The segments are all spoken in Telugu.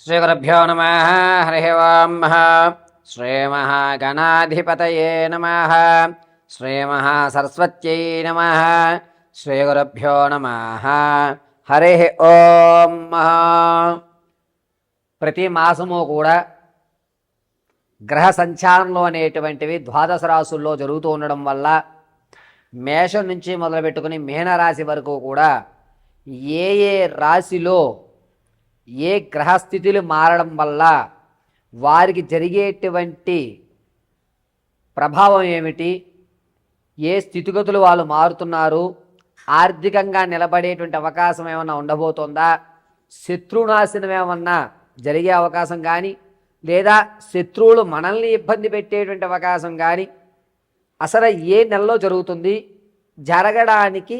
శ్రీగురుభ్యో నమః. హరి ఓం. శ్రీమహాగణాధిపతయే నమః. శ్రీమహాసరస్వత్యై నమః. శ్రీగురుభ్యో నమః. హరి ఓం. ప్రతి మాసము కూడా గ్రహ సంచారంలో అనేటువంటివి ద్వాదశ రాశుల్లో జరుగుతూ ఉండడం వల్ల మేషం నుంచి మొదలుపెట్టుకుని మీనరాశి వరకు కూడా ఏ ఏ రాశిలో ఏ గ్రహస్థితులు మారడం వల్ల వారికి జరిగేటువంటి ప్రభావం ఏమిటి, ఏ స్థితిగతులు వాళ్ళు మారుతున్నారు, ఆర్థికంగా నిలబడేటువంటి అవకాశం ఏమన్నా ఉండబోతుందా, శత్రునాశనం ఏమన్నా జరిగే అవకాశం కానీ, లేదా శత్రువులు మనల్ని ఇబ్బంది పెట్టేటువంటి అవకాశం కానీ అసలు ఏ నెలలో జరుగుతుంది, జరగడానికి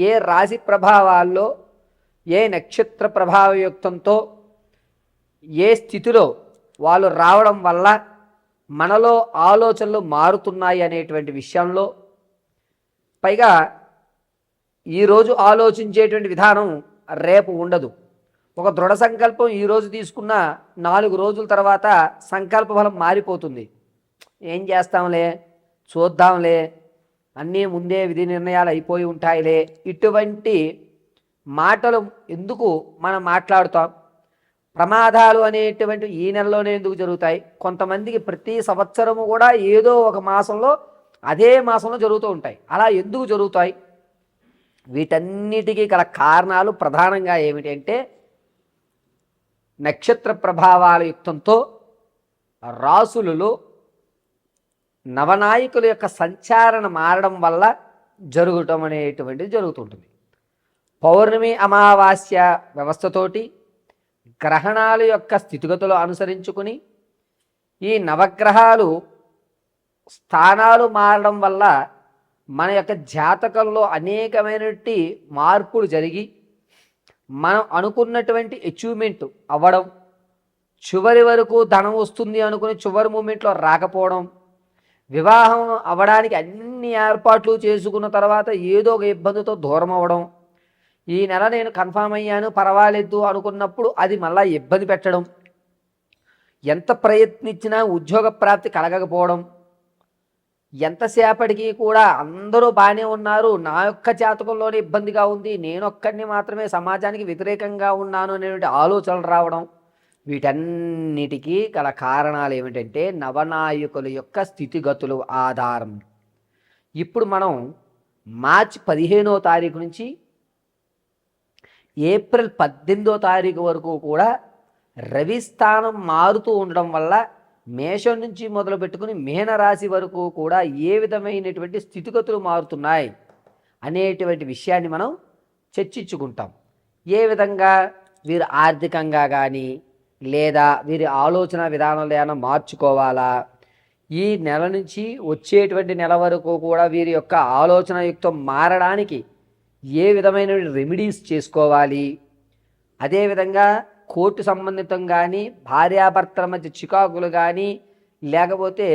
ఏ రాశి ప్రభావాల్లో ఏ నక్షత్ర ప్రభావయుక్తంతో ఏ స్థితిలో వాళ్ళు రావడం వల్ల మనలో ఆలోచనలు మారుతున్నాయి అనేటువంటి విషయంలో, పైగా ఈరోజు ఆలోచించేటువంటి విధానం రేపు ఉండదు. ఒక దృఢ సంకల్పం ఈరోజు తీసుకున్న 4 రోజుల తర్వాత సంకల్ప బలం మారిపోతుంది. ఏం చేస్తాంలే, చూద్దాంలే, అన్నీ ముందే విధి నిర్ణయాలు అయిపోయి ఉంటాయిలే, ఇటువంటి మాటలు ఎందుకు మనం మాట్లాడుతాం? ప్రమాదాలు అనేటువంటి ఈ నెలలోనే ఎందుకు జరుగుతాయి? కొంతమందికి ప్రతి సంవత్సరము కూడా ఏదో ఒక మాసంలో అదే మాసంలో జరుగుతూ ఉంటాయి. అలా ఎందుకు జరుగుతాయి? వీటన్నిటికీ గల కారణాలు ప్రధానంగా ఏమిటంటే నక్షత్ర ప్రభావాల యుక్తంతో రాసులలో నవనాయకుల యొక్క సంచారణ మారడం వల్ల జరగటం అనేటువంటిది జరుగుతుంటుంది. పౌర్ణమి అమావాస్య వ్యవస్థతోటి గ్రహణాల యొక్క స్థితిగతులు అనుసరించుకుని ఈ నవగ్రహాలు స్థానాలు మారడం వల్ల మన యొక్క జాతకంలో అనేకమైనటువంటి మార్పులు జరిగి మనం అనుకున్నటువంటి అచీవ్మెంట్ అవ్వడం, చివరి వరకు ధనం వస్తుంది అనుకుని చివరి మూమెంట్లో రాకపోవడం, వివాహం అవ్వడానికి అన్ని ఏర్పాట్లు చేసుకున్న తర్వాత ఏదో ఒక ఇబ్బందితో దూరం అవ్వడం, ఈ నెల నేను కన్ఫామ్ అయ్యాను పర్వాలేదు అనుకున్నప్పుడు అది మళ్ళీ ఇబ్బంది పెట్టడం, ఎంత ప్రయత్నించినా ఉద్యోగ ప్రాప్తి కలగకపోవడం, ఎంతసేపటికి కూడా అందరూ బాగానే ఉన్నారు, నా యొక్క జాతకంలోనే ఇబ్బందిగా ఉంది, నేనొక్కడిని మాత్రమే సమాజానికి వ్యతిరేకంగా ఉన్నాను అనేటువంటి ఆలోచనలు రావడం, వీటన్నిటికీ గల కారణాలు ఏమిటంటే నవనాయకుల యొక్క స్థితిగతులు ఆధారం. ఇప్పుడు మనం మార్చి 15వ తారీఖు నుంచి ఏప్రిల్ 18వ తారీఖు వరకు కూడా రవి స్థానం మారుతూ ఉండడం వల్ల మేషం నుంచి మొదలు పెట్టుకుని మీనరాశి వరకు కూడా ఏ విధమైనటువంటి స్థితిగతులు మారుతున్నాయి అనేటువంటి విషయాన్ని మనం చర్చించుకుంటాం. ఏ విధంగా వీరు ఆర్థికంగా కానీ లేదా వీరి ఆలోచన విధానంలో ఏమైనా మార్చుకోవాలా, ఈ నెల నుంచి వచ్చేటువంటి నెల వరకు కూడా వీరి యొక్క ఆలోచన యుక్తం మారడానికి ఏ విధమైన రెమెడీస్ చేసుకోవాలి, అదేవిధంగా కోర్టు సంబంధితం కానీ భార్యాభర్తల మధ్య చికాకులు కానీ లేకపోతే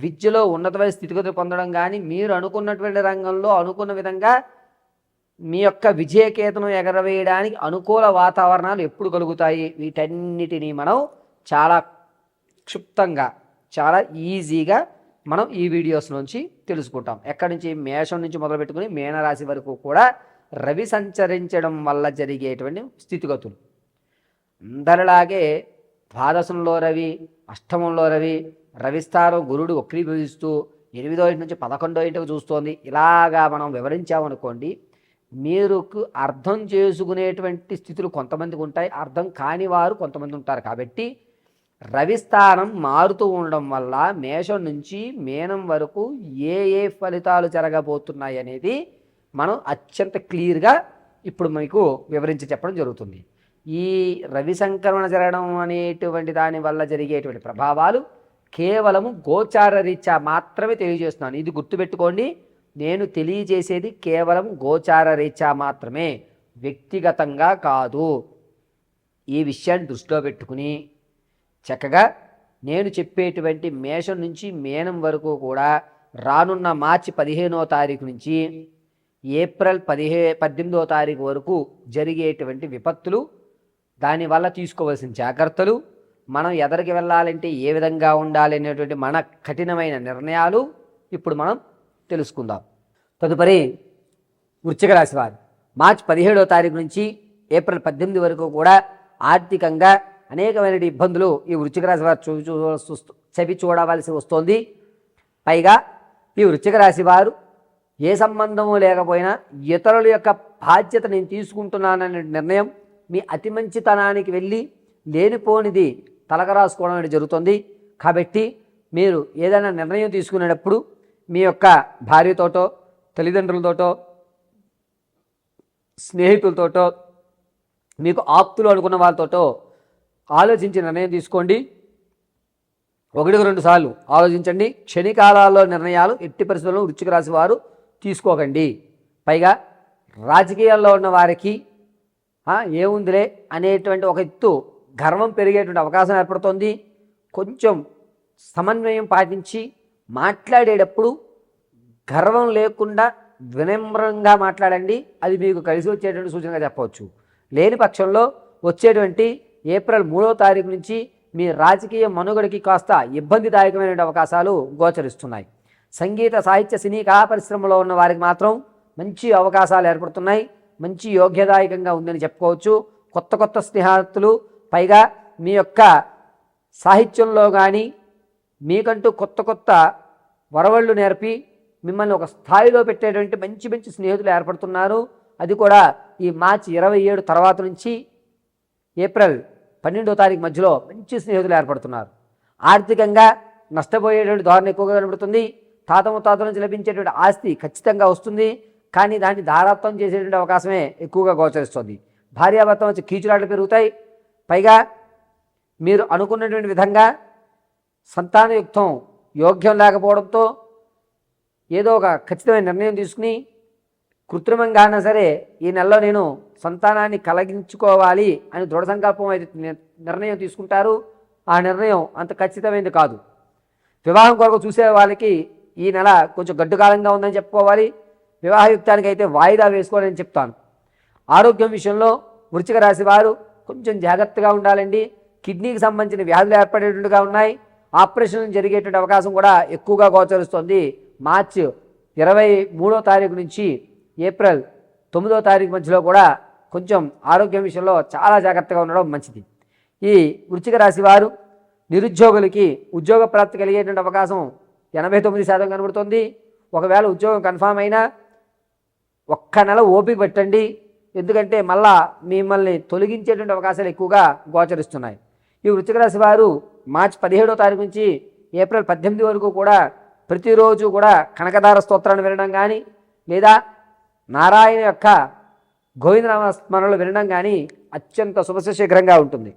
విద్యలో ఉన్నతమైన స్థితిగతులు పొందడం కానీ మీరు అనుకున్నటువంటి రంగంలో అనుకున్న విధంగా మీ యొక్క విజయకేతనం ఎగరవేయడానికి అనుకూల వాతావరణాలు ఎప్పుడు కలుగుతాయి, వీటన్నిటినీ మనం చాలా క్షుప్తంగా చాలా ఈజీగా మనం ఈ వీడియోస్ నుంచి తెలుసుకుంటాం. ఎక్కడి నుంచి? మేషం నుంచి మొదలు పెట్టుకుని మీనరాశి వరకు కూడా రవి సంచరించడం వల్ల జరిగేటువంటి స్థితిగతులు. అందరిలాగే ద్వాదశంలో రవి, అష్టమంలో రవి, రవిస్థానం గురుడు వక్రీభవిస్తూ 8వ ఇంటి నుంచి 11వ ఇంటికి చూస్తోంది. ఇలాగా మనం వివరించామనుకోండి, మీరు అర్థం చేసుకునేటువంటి స్థితులు కొంతమందికి ఉంటాయి, అర్థం కాని వారు కొంతమంది ఉంటారు. కాబట్టి రవిస్థానం మారుతూ ఉండడం వల్ల మేషం నుంచి మీనం వరకు ఏ ఏ ఫలితాలు జరగబోతున్నాయి అనేది మనం అత్యంత క్లియర్గా ఇప్పుడు మీకు వివరించి చెప్పడం జరుగుతుంది. ఈ రవి సంక్రమణ జరగడం అనేటువంటి దాని వల్ల జరిగేటువంటి ప్రభావాలు కేవలము గోచార రీత్యా మాత్రమే తెలియజేస్తున్నాను. ఇది గుర్తుపెట్టుకోండి, నేను తెలియజేసేది కేవలం గోచార రీత్యా మాత్రమే, వ్యక్తిగతంగా కాదు. ఈ విషయాన్ని దృష్టిలో పెట్టుకుని చక్కగా నేను చెప్పేటువంటి మేషం నుంచి మీనం వరకు కూడా రానున్న మార్చి 15వ తారీఖు నుంచి ఏప్రిల్ 18వ తారీఖు వరకు జరిగేటువంటి విపత్తులు దానివల్ల తీసుకోవాల్సిన జాగ్రత్తలు, మనం ఎదరికి వెళ్ళాలంటే ఏ విధంగా ఉండాలి అనేటువంటి మన కఠినమైన నిర్ణయాలు ఇప్పుడు మనం తెలుసుకుందాం. తదుపరి వృశ్చిక రాశి వారు మార్చి 17వ తారీఖు నుంచి ఏప్రిల్ 18 వరకు కూడా ఆర్థికంగా అనేకమైన ఇబ్బందులు ఈ వృశ్చిక రాశి వారు చవి చూడవలసి వస్తుంది. పైగా ఈ వృశ్చిక రాశి వారు ఏ సంబంధము లేకపోయినా ఇతరుల యొక్క బాధ్యత నేను తీసుకుంటున్నాననే నిర్ణయం మీ అతి మంచితనానికి వెళ్ళి లేనిపోనిది తలకరాసుకోవడం అనేది జరుగుతుంది. కాబట్టి మీరు ఏదైనా నిర్ణయం తీసుకునేటప్పుడు మీ యొక్క భార్యతోటో, తల్లిదండ్రులతోటో, స్నేహితులతోటో, మీకు ఆప్తులు అనుకున్న వాళ్ళతోటో ఆలోచించి నిర్ణయం తీసుకోండి. 1-2 సార్లు ఆలోచించండి. క్షణికాలాల్లో నిర్ణయాలు ఎట్టి పరిస్థితుల్లో వృశ్చిక రాశి వారు తీసుకోకండి. పైగా రాజకీయాల్లో ఉన్న వారికి ఏముందిలే అనేటువంటి ఒక ఎత్తు గర్వం పెరిగేటువంటి అవకాశం ఏర్పడుతుంది. కొంచెం సమన్వయం పాటించి మాట్లాడేటప్పుడు గర్వం లేకుండా వినమ్రంగా మాట్లాడండి. అది మీకు కలిసి వచ్చేటువంటి సూచనగా చెప్పవచ్చు. లేని పక్షంలో వచ్చేటువంటి ఏప్రిల్ 3వ తారీఖు నుంచి మీ రాజకీయ మనుగడకి కాస్త ఇబ్బందిదాయకమైన అవకాశాలు గోచరిస్తున్నాయి. సంగీత, సాహిత్య, సినీ కళా పరిశ్రమలో ఉన్న వారికి మాత్రం మంచి అవకాశాలు ఏర్పడుతున్నాయి. మంచి యోగ్యదాయకంగా ఉందని చెప్పుకోవచ్చు. కొత్త కొత్త స్నేహితులు, పైగా మీ యొక్క సాహిత్యంలో కానీ మీకంటూ కొత్త కొత్త వరవళ్ళు నేర్పి మిమ్మల్ని ఒక స్థాయిలో పెట్టేటువంటి మంచి మంచి స్నేహితులు ఏర్పడుతున్నారు. అది కూడా ఈ మార్చి 27 తర్వాత నుంచి ఏప్రిల్ 12వ తారీఖు మధ్యలో మంచి స్నేహితులు ఏర్పడుతున్నారు. ఆర్థికంగా నష్టపోయేటువంటి ధోరణి ఎక్కువగా కనబడుతుంది. తాత ముత్తాతల నుంచి లభించేటువంటి ఆస్తి ఖచ్చితంగా వస్తుంది. కానీ దాన్ని ధారాత్వం చేసేటువంటి అవకాశమే ఎక్కువగా గోచరిస్తుంది. భార్యాభర్త వచ్చి కీచులాట్లు పెరుగుతాయి. పైగా మీరు అనుకున్నటువంటి విధంగా సంతానయుక్తం యోగ్యం లేకపోవడంతో ఏదో ఒక ఖచ్చితమైన నిర్ణయం తీసుకుని కృత్రిమంగా అయినా సరే ఈ నెలలో నేను సంతానాన్ని కలిగించుకోవాలి అని దృఢ సంకల్పం అయితే నిర్ణయం తీసుకుంటారు. ఆ నిర్ణయం అంత ఖచ్చితమైనది కాదు. వివాహం కొరకు చూసే వాళ్ళకి ఈ నెల కొంచెం గడ్డుకాలంగా ఉందని చెప్పుకోవాలి. వివాహయుక్తానికి అయితే వాయిదా వేసుకోవాలని చెప్తాను. ఆరోగ్యం విషయంలో వృశ్చిక రాశి వారు కొంచెం జాగ్రత్తగా ఉండాలండి. కిడ్నీకి సంబంధించిన వ్యాధులు ఏర్పడేటట్టుగా ఉన్నాయి. ఆపరేషన్ జరిగేటువంటి అవకాశం కూడా ఎక్కువగా గోచరిస్తుంది. మార్చి 23వ తారీఖు నుంచి ఏప్రిల్ 9వ తారీఖు మధ్యలో కూడా కొంచెం ఆరోగ్యం విషయంలో చాలా జాగ్రత్తగా ఉండడం మంచిది. ఈ వృశ్చిక రాశి వారు నిరుద్యోగులకి ఉద్యోగ ప్రాప్తి కలిగేటువంటి అవకాశం 89% కనబడుతుంది. ఒకవేళ ఉద్యోగం కన్ఫామ్ అయినా ఒక్క నెల ఓపిక పెట్టండి. ఎందుకంటే మళ్ళా మిమ్మల్ని తొలగించేటువంటి అవకాశాలు ఎక్కువగా గోచరిస్తున్నాయి. ఈ వృశ్చిక రాశి వారు మార్చి 17వ తారీఖు నుంచి ఏప్రిల్ 18 వరకు కూడా ప్రతిరోజు కూడా కనకదార స్తోత్రాన్ని వినడం కానీ లేదా నారాయణ యొక్క గోవిందనామ స్మరణలు వినడం కానీ అత్యంత శుభశీఘ్రంగా ఉంటుంది.